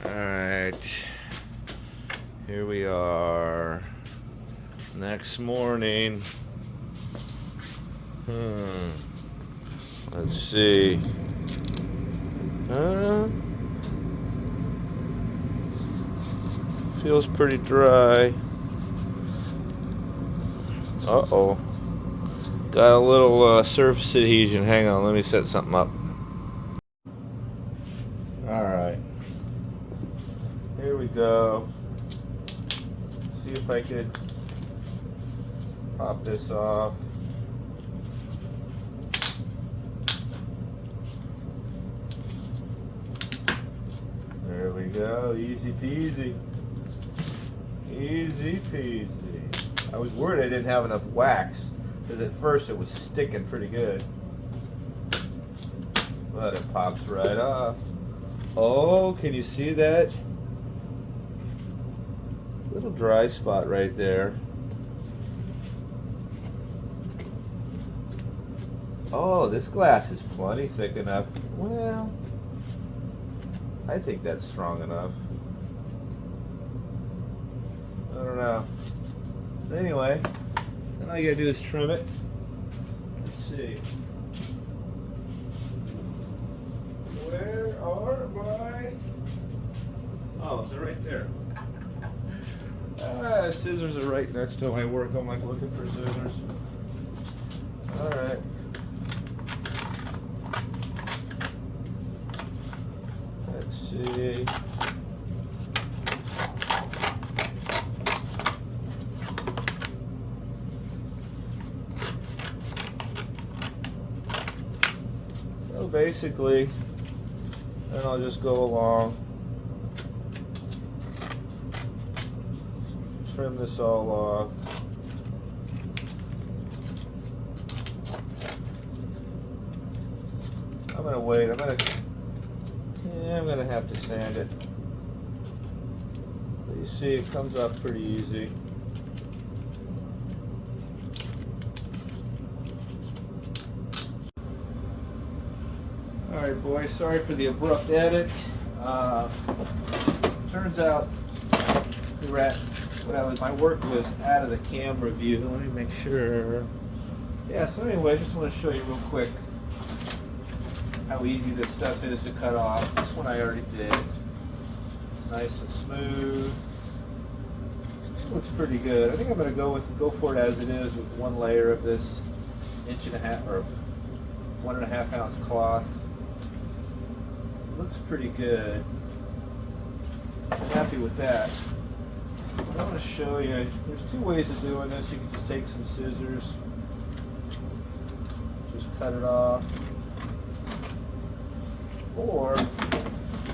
Alright, here we are, next morning. Let's see. Feels pretty dry. Uh-oh. Got a little surface adhesion. Hang on, let me set something up. Alright. Here we go. See if I could pop this off. There we go. Easy peasy. Easy peasy. I was worried I didn't have enough wax, because at first it was sticking pretty good. But it pops right off. Oh, can you see that? Little dry spot right there. Oh, this glass is plenty thick enough. Well, I think that's strong enough. I don't know. But anyway, then all you gotta do is trim it. Let's see. Where are my... Oh, they're right there. Scissors are right next to my work. I'm like looking for scissors. Alright. Let's see. So basically, then I'll just go along, trim this all off. I'm gonna wait. I'm gonna have to sand it. But you see, it comes off pretty easy. All right, boys. Sorry for the abrupt edit. Turns out my work was out of the camera view. Let me make sure. Yeah. So anyway, I just want to show you real quick how easy this stuff is to cut off. This one I already did. It's nice and smooth. It looks pretty good. I think I'm going to go for it as it is with one layer of this 1.5 or 1.5 ounce cloth. It looks pretty good. I'm happy with that. I'm going to show you. There's two ways of doing this. You can just take some scissors, just cut it off. Or you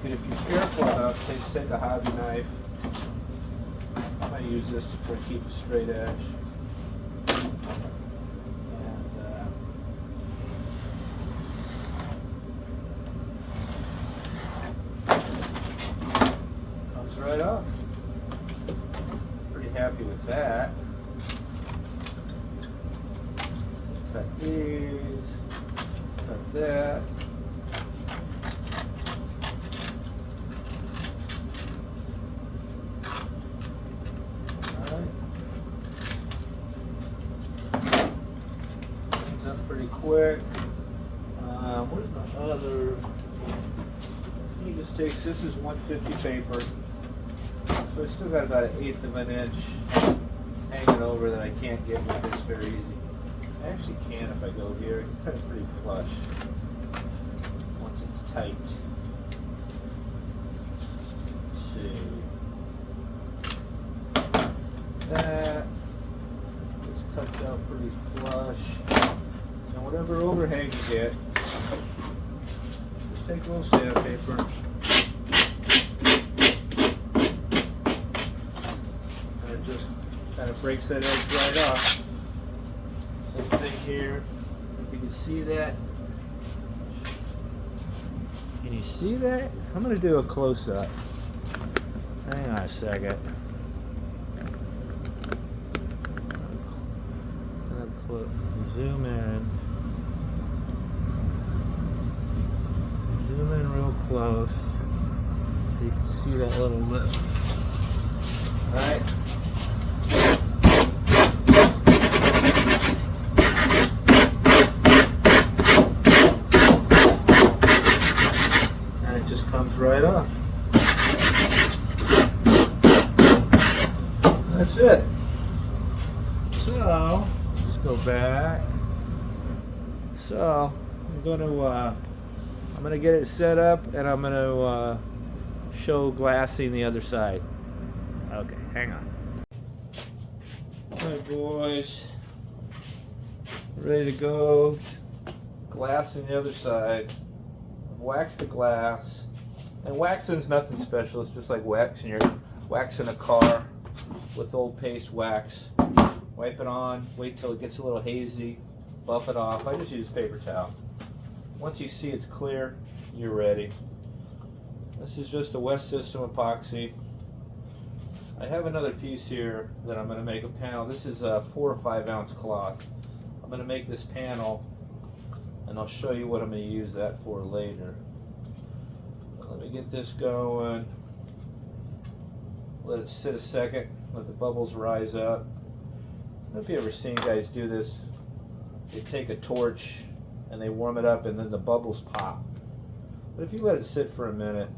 can, if you're careful enough, take a hobby knife. I'm going to use this to keep a straight edge. And comes right off. Pretty happy with that. Cut these. Cut that. Pretty quick. Where's my other? He just takes, this is 150 paper, so I still got about 1/8 of an inch hanging over that I can't get with this very easy. I actually can if I go here. I can cut it pretty flush once it's tight. Let's see. That just cuts out pretty flush. And whatever overhang you get, just take a little sandpaper and it just kind of breaks that edge right off. Same thing here. If you can see that. Can you see that? I'm going to do a close-up. Hang on a second. Zoom in. Zoom in real close. So you can see that little lip. Alright. And it just comes right off. That's it. So, let's go back. So, I'm gonna get it set up, and I'm gonna show glassing the other side. Okay, hang on. Alright, boys, ready to go. Glassing the other side. Wax the glass, and waxing's nothing special. It's just like waxing. You're waxing a car with old paste wax. Wipe it on. Wait till it gets a little hazy. Buff it off. I just use a paper towel. Once you see it's clear, you're ready. This is just a West System epoxy. I have another piece here that I'm going to make a panel. This is a 4 or 5 ounce cloth. I'm going to make this panel, and I'll show you what I'm going to use that for later. Let me get this going. Let it sit a second. Let the bubbles rise up. I don't know if you ever seen guys do this. They take a torch and they warm it up, and then the bubbles pop. But if you let it sit for a minute,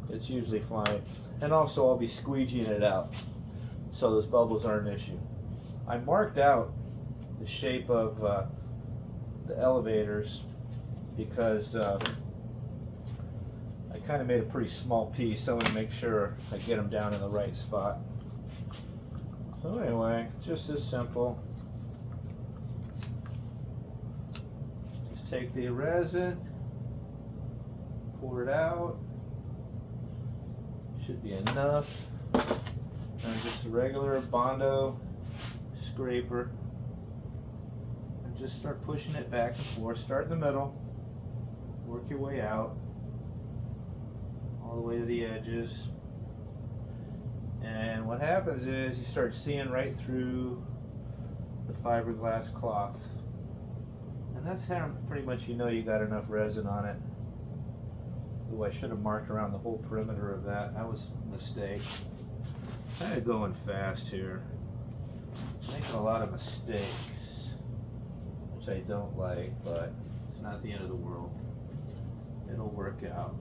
it's usually fine. And also I'll be squeegeeing it out so those bubbles aren't an issue. I marked out the shape of the elevators because I kind of made a pretty small piece. I want to make sure I get them down in the right spot. So anyway, just as simple. Just take the resin, pour it out. Should be enough. And just a regular Bondo scraper. And just start pushing it back and forth. Start in the middle. Work your way out. All the way to the edges. And what happens is you start seeing right through the fiberglass cloth. And that's how pretty much you know you got enough resin on it. Ooh, I should have marked around the whole perimeter of that. That was a mistake. Kind of going fast here. Making a lot of mistakes, which I don't like, but it's not the end of the world. It'll work out.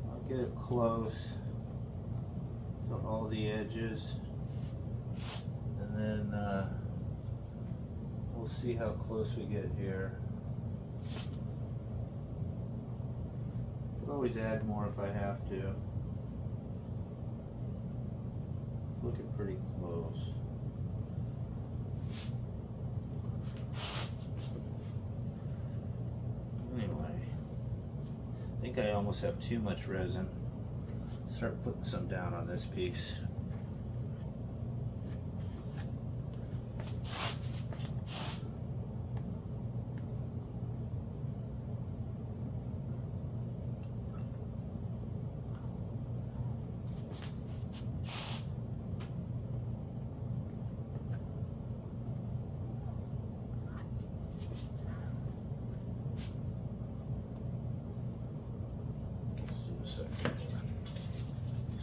I'll get it close to all the edges, and then we'll see how close we get here. I'll always add more if I have to. Looking pretty close. Anyway, I think I almost have too much resin. Start putting some down on this piece.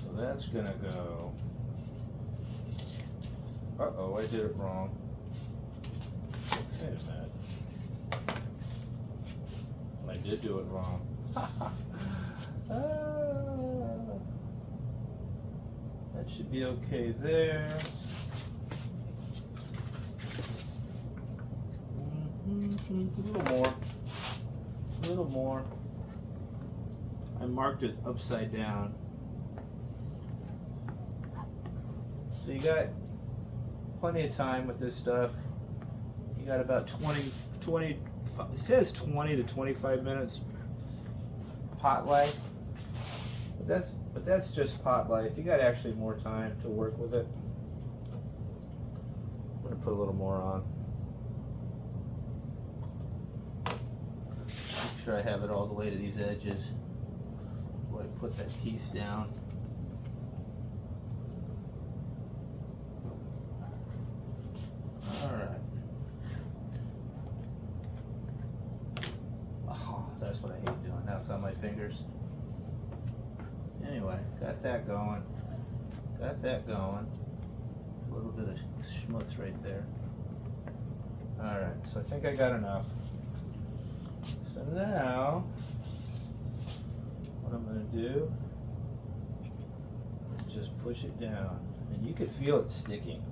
So that's gonna go. Uh-oh, I did it wrong. Wait a minute. I did do it wrong. That should be okay there. A little more. A little more. I marked it upside down. So you got plenty of time with this stuff. You got about 20, it says 20 to 25 minutes pot life. But that's just pot life. You got actually more time to work with it. I'm gonna put a little more on. Make sure I have it all the way to these edges. I put that piece down. fingers. Anyway, got that going. Got that going. A little bit of schmutz right there. Alright, so I think I got enough. So now, what I'm going to do is just push it down. And you could feel it sticking.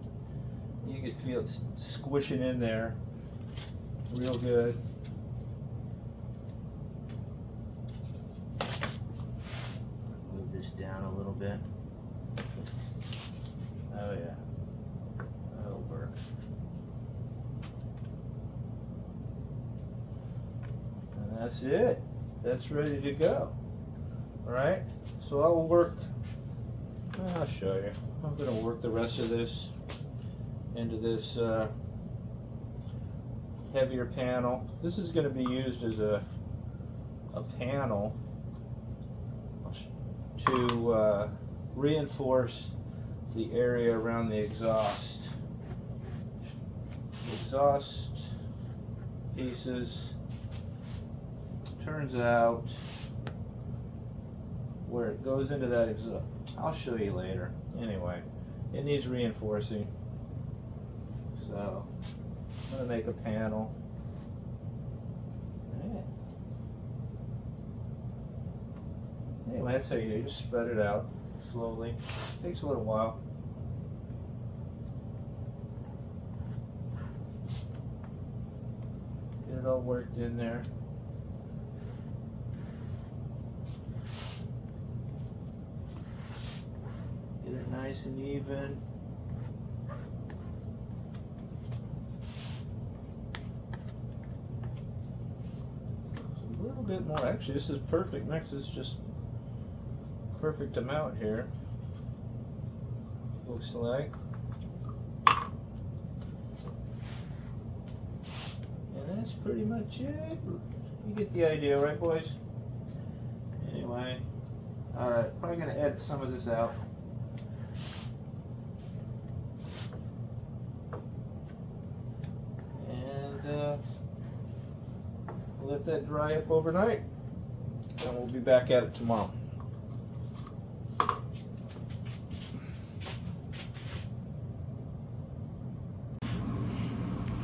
You could feel it squishing in there real good. Move this down a little bit. Oh yeah, that'll work. And that's it. That's ready to go. All right, so I'll work, I'll show you. I'm gonna work the rest of this into this heavier panel. This is gonna be used as a panel to reinforce the area around the exhaust. Exhaust pieces, turns out where it goes into that exhaust, I'll show you later. Anyway, it needs reinforcing. So I'm going to make a panel. Yeah. Anyway, that's how you do. Just spread it out slowly. Takes a little while. Get it all worked in there. Get it nice and even. A little bit more. Actually, this is perfect mix. It's just perfect amount here. Looks like. And that's pretty much it. You get the idea, right, boys? Anyway, alright, probably going to edit some of this out. And we'll let that dry up overnight. And we'll be back at it tomorrow.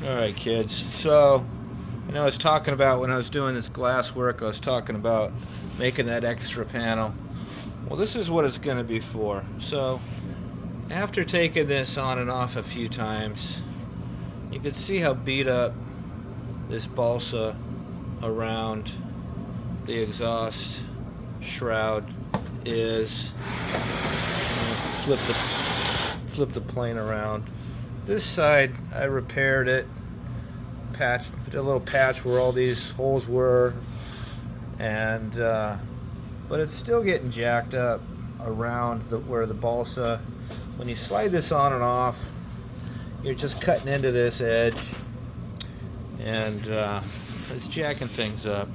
Alright kids, so I was talking about when I was doing this glass work, I was talking about making that extra panel. Well, this is what it's going to be for. So after taking this on and off a few times, you can see how beat up this balsa around the exhaust shroud is. Flip the plane around. This side, I repaired it, put a little patch where all these holes were, and but it's still getting jacked up around where the balsa. When you slide this on and off, you're just cutting into this edge, and it's jacking things up.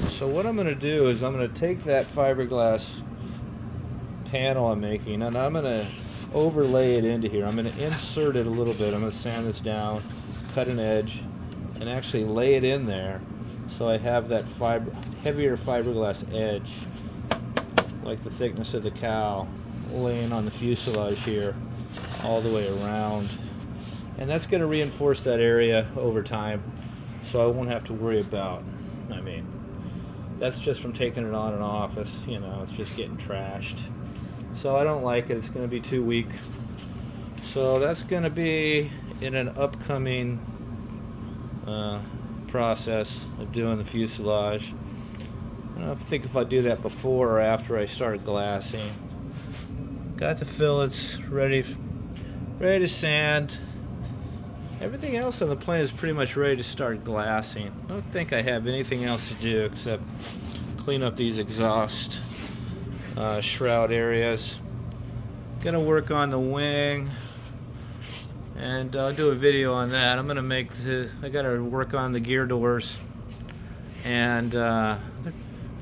So what I'm going to do is I'm going to take that fiberglass panel I'm making, and I'm going to overlay it into here. I'm going to insert it a little bit. I'm going to sand this down, cut an edge, and actually lay it in there so I have that heavier fiberglass edge, like the thickness of the cow, laying on the fuselage here all the way around. And that's going to reinforce that area over time, so I won't have to worry about, I mean, that's just from taking it on and off. It's, you know, it's just getting trashed. So I don't like it. It's going to be too weak. So that's going to be in an upcoming process of doing the fuselage. I don't think if I do that before or after I start glassing. Got the fillets ready to sand. Everything else on the plane is pretty much ready to start glassing. I don't think I have anything else to do except clean up these exhaust shroud areas. Gonna work on the wing, and I'll do a video on that. I'm gonna make I gotta work on the gear doors, and a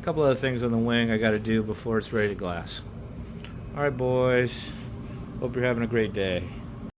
couple other things on the wing I gotta do before it's ready to glass. Alright boys, hope you're having a great day.